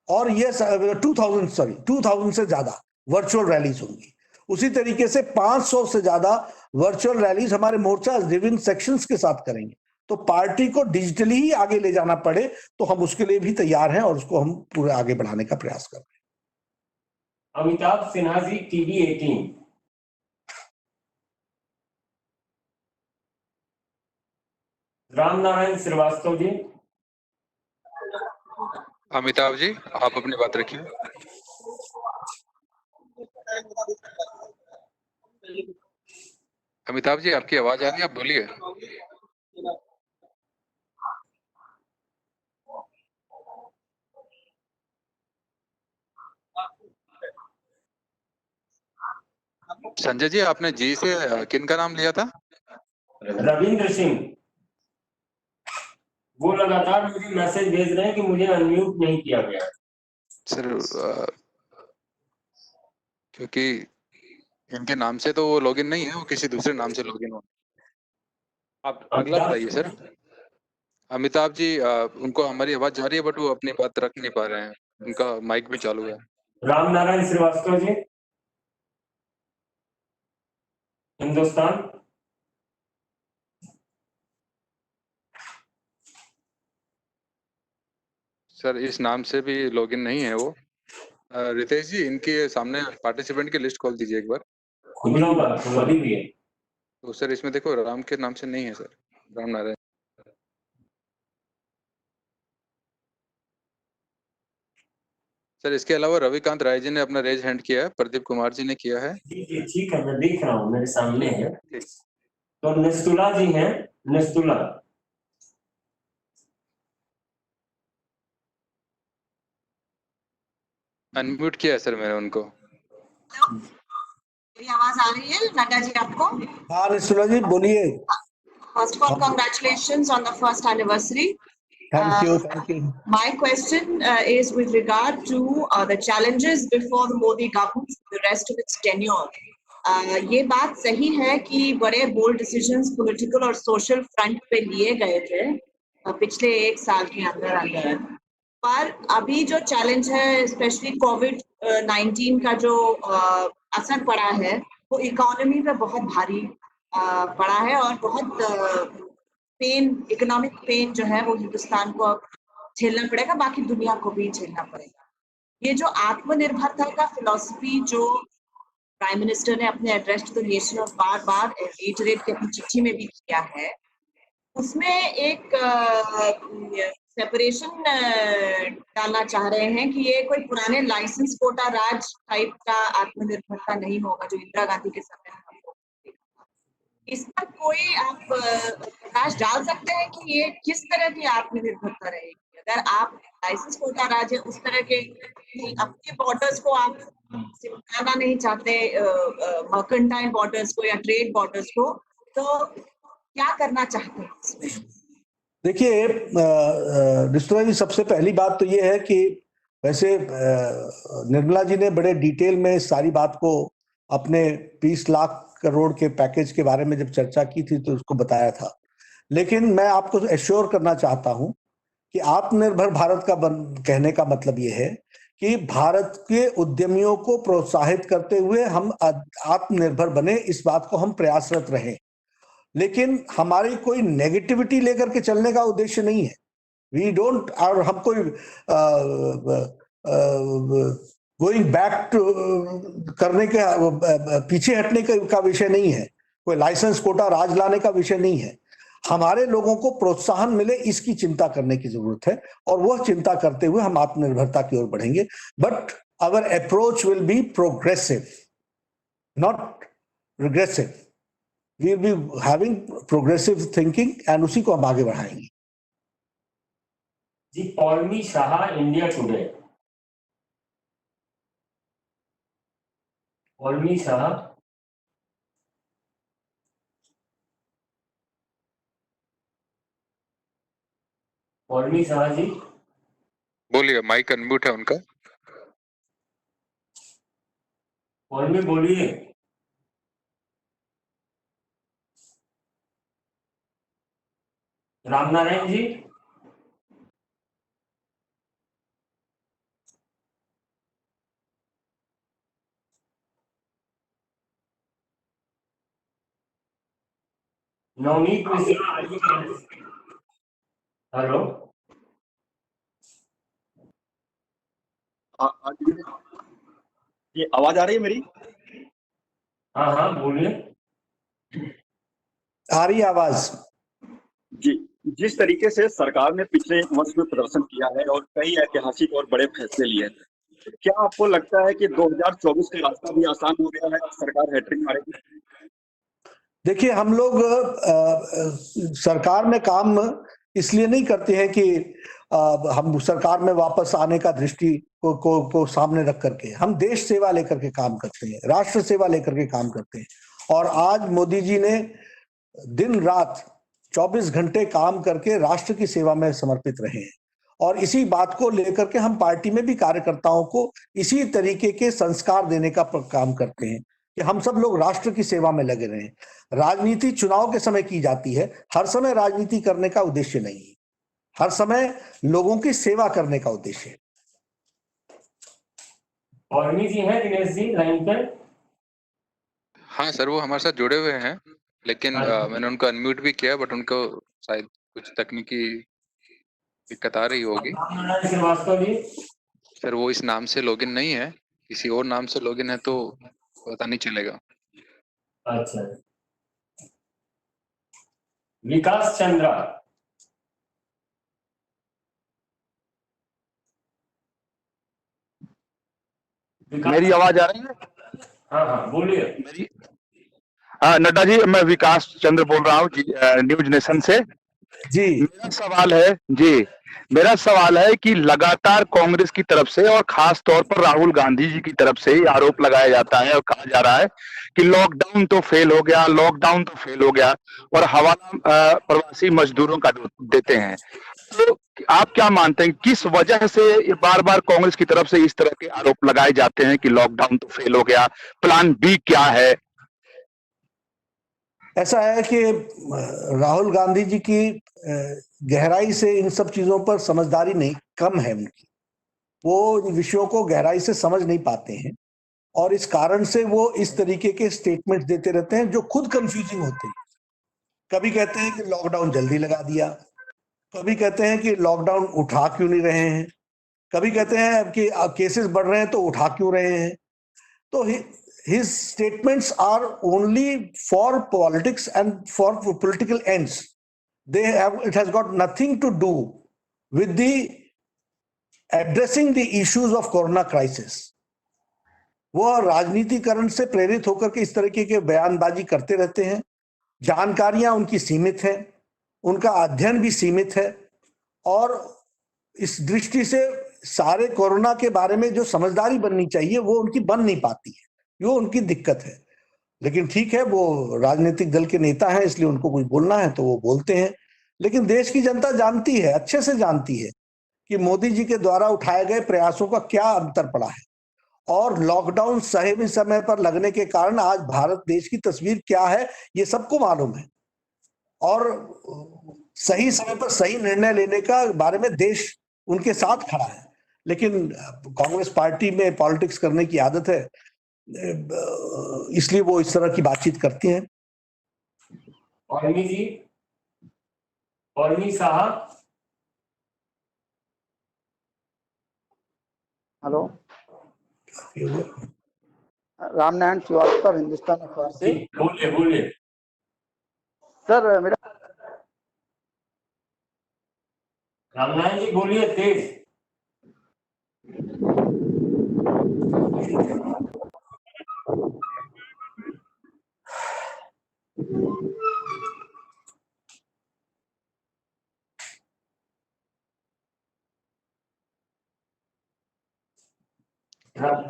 और ये 2000 से ज्यादा वर्चुअल रैलीज होंगी। उसी तरीके से 500 से ज्यादा वर्चुअल रैलीज हमारे मोर्चा विभिन्न सेक्शंस के साथ करेंगे। तो पार्टी को डिजिटली ही आगे ले जाना पड़े तो हम उसके लिए भी तैयार हैं, और उसको हम पूरे आगे बढ़ाने का प्रयास कर रहे हैं।
अमिताभ सिन्हा जी, टीवी 18। राम नारायण श्रीवास्तव जी।
अमिताभ जी, आप अपनी बात रखिए। अमिताभ जी, आपकी आवाज आ रही है, आप बोलिए। संजय जी, आपने जी से किन का नाम लिया था?
रविंद्र सिंह, वो लगातार मुझे मैसेज भेज रहे हैं कि मुझे अनम्यूट नहीं किया गया।
सर क्योंकि इनके नाम से तो वो लॉगिन नहीं है, वो किसी दूसरे नाम से लॉगिन हो। आप अगला बताइए सर। अमिताभ जी, उनको हमारी आवाज जा रही है बट वो अपनी बात रख नहीं पा रहे हैं, उनका माइक भी चालू है।
राम नारायण श्रीवास्तव जी, हिंदुस्तान।
सर इस नाम से भी लॉगिन नहीं है वो। रितेश जी, इनके सामने पार्टिसिपेंट की लिस्ट खोल दीजिए एक बार।
खुली भी है।
तो सर इसमें देखो, राम के नाम से नहीं है सर, राम नारायण। सर इसके अलावा रविकांत राय जी ने अपना रेज हैंड किया है, प्रदीप कुमार जी ने किया है।
जी ठीक है, मैं देख रहा हूँ, मेरे सामने है। तो निस्तुला जी हैं, निस्तुला।
अनम्यूट किया है सर मैंने उनको।
मेरी आवाज आ रही है नड्डा जी आपको?
हाँ निस्तुला जी बोलिए।
First of all, congratulations on the first anniversary.
Thank you, thank you.
My question is with regard to the challenges before the Modi government for the rest of its tenure. ये बात सही है कि बड़े बोल्ड डिसीजंस पॉलिटिकल और social front पे लिए गए थे पिछले एक साल के अंदर, पर अभी जो चैलेंज है, स्पेशली कोविड-19 का जो असर पड़ा है, वो इकोनॉमी पे बहुत भारी पड़ा है और बहुत इकोनॉमिक पेन जो है वो हिंदुस्तान को झेलना पड़ेगा, बाकी दुनिया को भी झेलना पड़ेगा। ये जो आत्मनिर्भरता का फिलॉसफी जो प्राइम मिनिस्टर ने अपने एड्रेस टू द नेशन और बार-बार रिटरेट की अपनी चिट्ठी में भी किया है, उसमें एक सेपरेशन डालना चाह रहे हैं कि ये कोई पुराने लाइसेंस कोटा राज टाइप का आत्मनिर्भरता नहीं होगा जो इंदिरा गांधी के समय हम लोग देखा था। इस पर कोई आप प्रकाश डाल सकते हैं कि ये किस तरह की आत्मनिर्भरता रहेगी? अगर आप लाइसेंस कोटा राज है उस तरह के अपने बॉर्डर्स को आप सिमटाना नहीं चाहते, मर्केंटाइल बॉर्डर्स को या ट्रेड बॉर्डर्स को, तो क्या करना चाहते हैं इसमें?
देखिए निस्तुला जी, सबसे पहली बात तो ये है कि वैसे निर्मला जी ने बड़े डिटेल में सारी बात को अपने 20 लाख करोड़ के पैकेज के बारे में जब चर्चा की थी तो उसको बताया था। लेकिन मैं आपको एश्योर करना चाहता हूं कि आत्मनिर्भर भारत का कहने का मतलब ये है कि भारत के उद्यमियों को प्रोत्साहित करते हुए हम आत्मनिर्भर बने, इस बात को हम प्रयासरत रहें। लेकिन हमारी कोई नेगेटिविटी लेकर के चलने का उद्देश्य नहीं है। वी डोंट, और हम कोई गोइंग बैक टू करने के पीछे हटने का विषय नहीं है, कोई लाइसेंस कोटा राज लाने का विषय नहीं है। हमारे लोगों को प्रोत्साहन मिले इसकी चिंता करने की जरूरत है और वह चिंता करते हुए हम आत्मनिर्भरता की ओर बढ़ेंगे। But our approach will be progressive, not regressive. We will be having progressive thinking and उसी को हम आगे बढ़ाएंगे।
जी पौलमी शाह, इंडिया टुडे। पौलमी शाह। पौलमी शाह जी
बोलिए, माइक अनम्यूट है उनका।
पौलमी बोलिए। रामनारायण जी। नवनीत मिश्रा। हेलो।
ये आवाज आ रही है मेरी?
हाँ हाँ बोलिए।
आ रही आवाज
जी, जिस तरीके से सरकार ने पिछले एक वर्ष में प्रदर्शन किया है और कई ऐतिहासिक और बड़े फैसले लिए हैं, क्या आपको लगता है कि 2024 का रास्ता भी आसान हो गया है, सरकार हैट्रिक मारेगी?
देखिए, हम लोग सरकार में काम इसलिए नहीं करते हैं कि हम सरकार में वापस आने का दृष्टि को सामने रख करके, हम देश सेवा लेकर के काम करते हैं, राष्ट्र सेवा लेकर के काम करते हैं। और आज मोदी जी ने दिन रात 24 घंटे काम करके राष्ट्र की सेवा में समर्पित रहे हैं। और इसी बात को लेकर के हम पार्टी में भी कार्यकर्ताओं को इसी तरीके के संस्कार देने का काम करते हैं कि हम सब लोग राष्ट्र की सेवा में लगे रहें। राजनीति चुनाव के समय की जाती है, हर समय राजनीति करने का उद्देश्य नहीं है, हर समय लोगों की सेवा करने का उद्देश्य है।
और जी हैं दिनेश जी लाइन पर?
हाँ सर, वो हमारे साथ जुड़े हुए हैं, लेकिन मैंने उनको अनम्यूट भी किया, बट उनको शायद कुछ तकनीकी दिक्कत आ रही होगी।
श्रीवास्तव जी
सर, वो इस नाम से लॉगिन नहीं है, किसी और नाम से लॉगिन है तो पता नहीं चलेगा।
अच्छा, विकास चंद्रा।
मेरी आवाज आ रही है?
हाँ बोलिए।
मेरी नड्डा जी, मैं विकास चंद्र बोल रहा हूँ न्यूज नेशन से
जी।
मेरा सवाल है कि लगातार कांग्रेस की तरफ से और खास तौर पर राहुल गांधी जी की तरफ से आरोप लगाया जाता है और कहा जा रहा है कि लॉकडाउन तो फेल हो गया और हवाला प्रवासी मजदूरों का देते हैं। तो आप क्या मानते हैं, किस वजह से बार बार कांग्रेस की तरफ से इस तरह के आरोप लगाए जाते हैं कि लॉकडाउन तो फेल हो गया? प्लान बी क्या है?
ऐसा है कि राहुल गांधी जी की गहराई से इन सब चीजों पर समझदारी नहीं, कम है उनकी। वो इन विषयों को गहराई से समझ नहीं पाते हैं और इस कारण से वो इस तरीके के स्टेटमेंट्स देते रहते हैं जो खुद कंफ्यूजिंग होते हैं। कभी कहते हैं कि लॉकडाउन जल्दी लगा दिया, कभी कहते हैं कि लॉकडाउन उठा क्यों नहीं रहे हैं, कभी कहते हैं कि केसेस बढ़ रहे हैं तो उठा क्यों रहे हैं। तो his statements are only for politics and for political ends. It has got nothing to do with the addressing the issues of corona crisis. वो राजनीतिकरण से प्रेरित होकर के इस तरीके के बयानबाजी करते रहते हैं। जानकारियां उनकी सीमित है, उनका अध्ययन भी सीमित है और इस दृष्टि से सारे कोरोना के बारे में जो समझदारी बननी चाहिए वो उनकी बन नहीं पाती है, वो उनकी दिक्कत है। लेकिन ठीक है, वो राजनीतिक दल के नेता हैं, इसलिए उनको कुछ बोलना है तो वो बोलते हैं। लेकिन देश की जनता जानती है, अच्छे से जानती है कि मोदी जी के द्वारा उठाए गए प्रयासों का क्या अंतर पड़ा है और लॉकडाउन सही समय पर लगने के कारण आज भारत देश की तस्वीर क्या है ये सबको मालूम है। और सही समय पर सही निर्णय लेने का बारे में देश उनके साथ खड़ा है। लेकिन कांग्रेस पार्टी में पॉलिटिक्स करने की आदत है, इसलिए वो इस तरह की बातचीत करती हैं।
और्मी साहब।
हेलो, रामनारायण श्रीवास्तव, हिंदुस्तान अखबार से।
बोलिए
सर। मेरा
रामनारायण जी बोलिए तेज।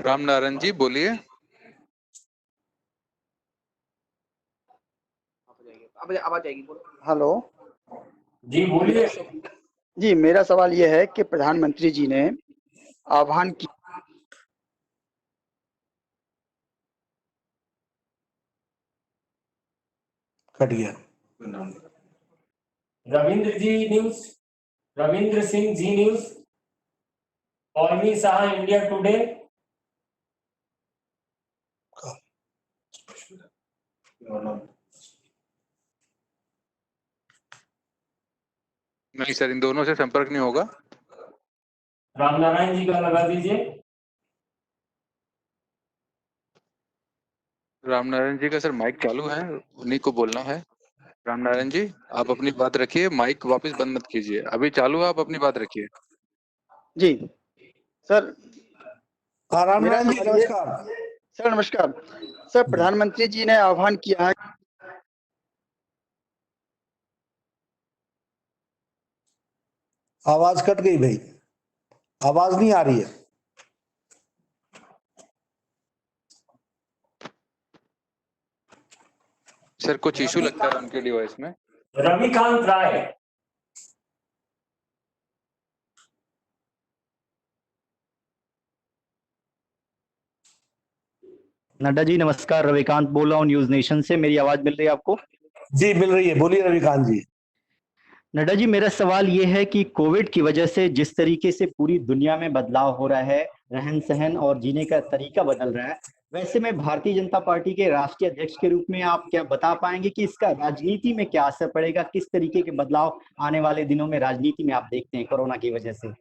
रामनारायण जी बोलिए।
आवाज आएगी। हेलो
जी बोलिए।
जी, मेरा सवाल यह है कि प्रधानमंत्री जी ने आह्वान किया
Ravindra Singh Zee News. Urmi Shah India Today.
नहीं सर, इन दोनों से संपर्क नहीं होगा।
रामनारायण जी का लगा दीजिए।
रामनारायण जी का सर माइक चालू है, उन्हीं को बोलना है। रामनारायण जी आप अपनी बात रखिए, माइक वापस बंद मत कीजिए। अभी चालू है, आप अपनी बात रखिए।
जी सर।
रामनारायण जी नमस्कार।
सर नमस्कार। सर, प्रधानमंत्री जी ने आह्वान किया है
आवाज कट गई भाई, आवाज नहीं आ रही है।
सर कुछ इशू लगता है उनके डिवाइस में।
रविकांत राय।
नड्डा जी नमस्कार, रविकांत बोल रहा हूँ न्यूज नेशन से। मेरी आवाज मिल रही है आपको?
जी मिल रही है, बोलिए रविकांत जी।
नड्डा जी मेरा सवाल ये है कि कोविड की वजह से जिस तरीके से पूरी दुनिया में बदलाव हो रहा है, रहन सहन और जीने का तरीका बदल रहा है, वैसे में भारतीय जनता पार्टी के राष्ट्रीय अध्यक्ष के रूप में आप क्या बता पाएंगे कि इसका राजनीति में क्या असर पड़ेगा? किस तरीके के बदलाव आने वाले दिनों में राजनीति में आप देखते हैं कोरोना की वजह से?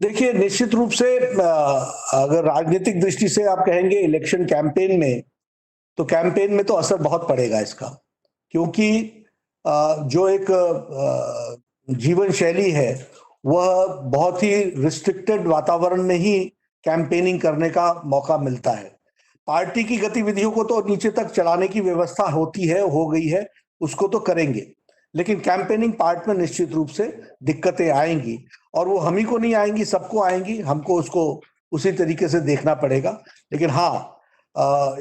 देखिए, निश्चित रूप से अगर राजनीतिक दृष्टि से आप कहेंगे इलेक्शन कैंपेन में, तो कैंपेन में तो असर बहुत पड़ेगा इसका, क्योंकि जो एक जीवन शैली है वह बहुत ही रिस्ट्रिक्टेड वातावरण में ही कैंपेनिंग करने का मौका मिलता है। पार्टी की गतिविधियों को तो नीचे तक चलाने की व्यवस्था होती है, हो गई है, उसको तो करेंगे, लेकिन कैंपेनिंग पार्ट में निश्चित रूप से दिक्कतें आएंगी, और वो हम ही को नहीं आएंगी, सबको आएंगी, हमको उसको उसी तरीके से देखना पड़ेगा। लेकिन हाँ,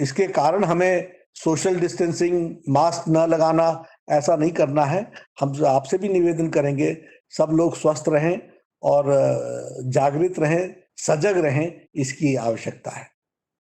इसके कारण हमें सोशल डिस्टेंसिंग, मास्क न लगाना, ऐसा नहीं करना है। हम आपसे भी निवेदन करेंगे, सब लोग स्वस्थ रहें और जागृत रहें, सजग रहें, इसकी आवश्यकता है।